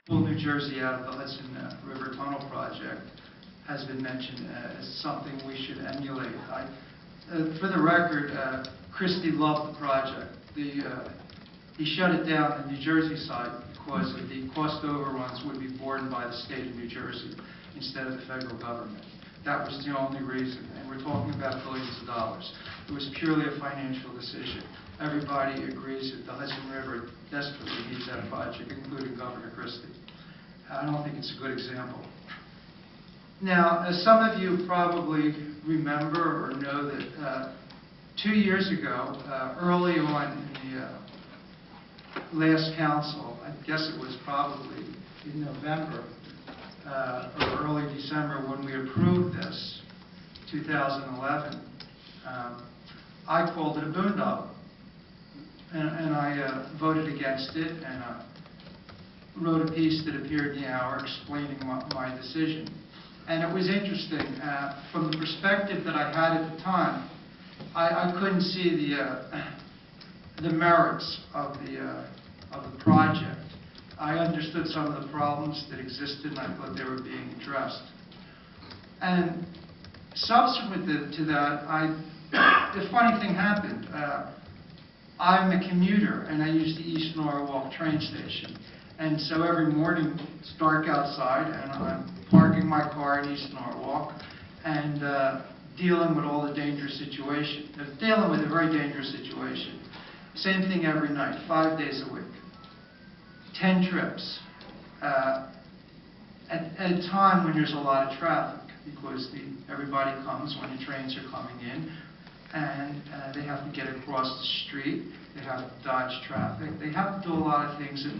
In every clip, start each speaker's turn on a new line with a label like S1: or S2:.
S1: pull New Jersey out of the Hudson River Tunnel project has been mentioned as something we should emulate. For the record, Christie loved the project. He shut it down the New Jersey side because of the cost overruns would be borne by the state of New Jersey instead of the federal government. That was the only reason, and we're talking about billions of dollars. It was purely a financial decision. Everybody agrees that the Hudson River desperately needs that project, including Governor Christie. I don't think it's a good example. Now, as some of you probably remember or know that 2 years ago, early on in the last council, I guess it was probably in November or early December when we approved this, 2011, I called it a boondoggle. And I voted against it, and wrote a piece that appeared in the Hour explaining my decision. And it was interesting. From the perspective that I had at the time, I couldn't see the merits of the project. I understood some of the problems that existed, and I thought they were being addressed. And subsequent to that, the funny thing happened. I'm a commuter, and I use the East Norwalk train station. And so every morning, it's dark outside, and I'm parking my car in East Norwalk and dealing with all the dangerous situations. Dealing with a very dangerous situation. Same thing every night, 5 days a week. 10 trips. At a time when there's a lot of traffic, because everybody comes when the trains are coming in, and they have to get across the street, they have to dodge traffic, they have to do a lot of things that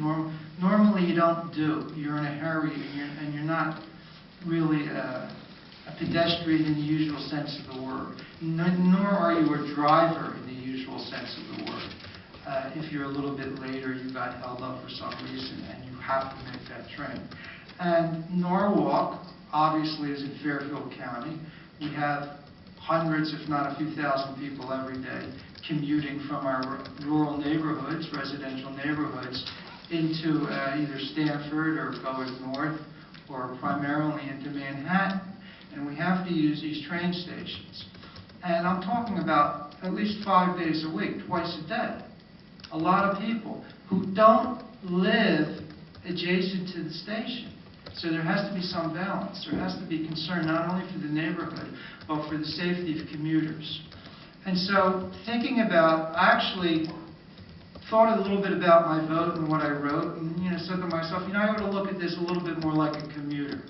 S1: normally you don't do. You're in a hurry, and you're not really a pedestrian in the usual sense of the word, nor are you a driver in the usual sense of the word. If you're a little bit later, you got held up for some reason, and you have to make that train. And Norwalk, obviously, is in Fairfield County. We have hundreds, if not a few thousand people every day commuting from our rural neighborhoods, residential neighborhoods, into either Stamford or going north, or primarily into Manhattan. And we have to use these train stations. And I'm talking about at least 5 days a week, twice a day. A lot of people who don't live adjacent to the station. So there has to be some balance. There has to be concern not only for the neighborhood, but for the safety of commuters. And so thinking about, I actually thought a little bit about my vote and what I wrote, and said to myself, I ought to look at this a little bit more like a commuter.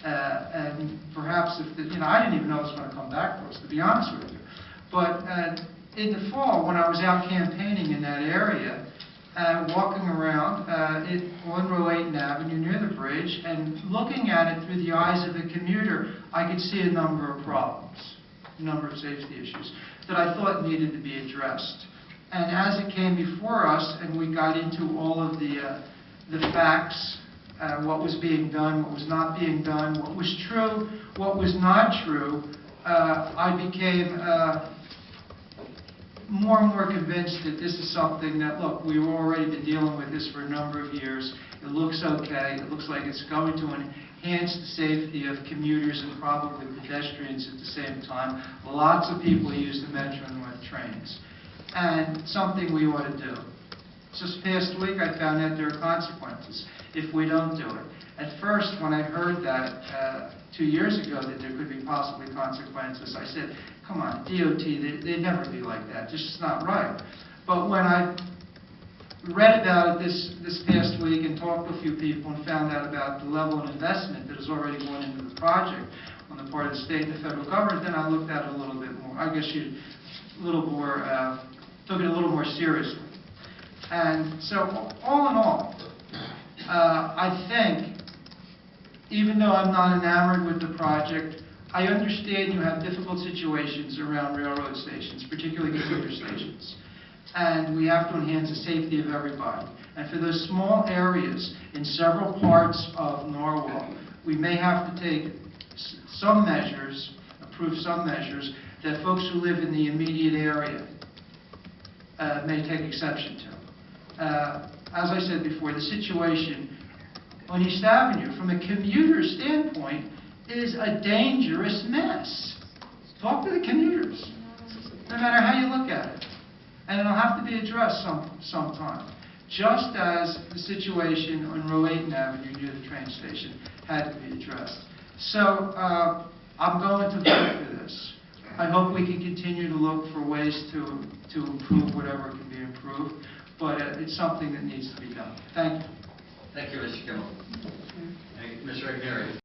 S1: And perhaps if I didn't even know it was going to come back for us, to be honest with you. But in the fall, when I was out campaigning in that area, walking around on Row 8 Avenue near the bridge and looking at it through the eyes of a commuter, I could see a number of problems, a number of safety issues that I thought needed to be addressed. And as it came before us and we got into all of the facts, what was being done, what was not being done, what was true, what was not true, I became more and more convinced that this is something that, look, we've already been dealing with this for a number of years. It looks okay. It looks like it's going to enhance the safety of commuters and probably pedestrians at the same time. Lots of people use the metro and north trains. And something we ought to do. This past week, I found out there are consequences if we don't do it. At first, when I heard that 2 years ago that there could be possibly consequences, I said, come on, DOT, they'd never be like that. This is not right. But when I read about it this past week and talked to a few people and found out about the level of investment that has already gone into the project on the part of the state and the federal government, then I looked at it a little bit more. I guess took it a little more seriously. And so, all in all, I think, even though I'm not enamored with the project, I understand you have difficult situations around railroad stations, particularly commuter stations. And we have to enhance the safety of everybody. And for those small areas in several parts of Norwalk, we may have to take some measures, approve some measures, that folks who live in the immediate area may take exception to. As I said before, the situation on East Avenue, from a commuter standpoint, is a dangerous mess. Talk to the commuters, no matter how you look at it. And it'll have to be addressed sometime. Just as the situation on Rowayton Avenue near the train station had to be addressed. So I'm going to vote for this. I hope we can continue to look for ways to improve whatever can be improved, but it's something that needs to be done. Thank you.
S2: Thank you, Mr. Kimmel. Mr. Igneri.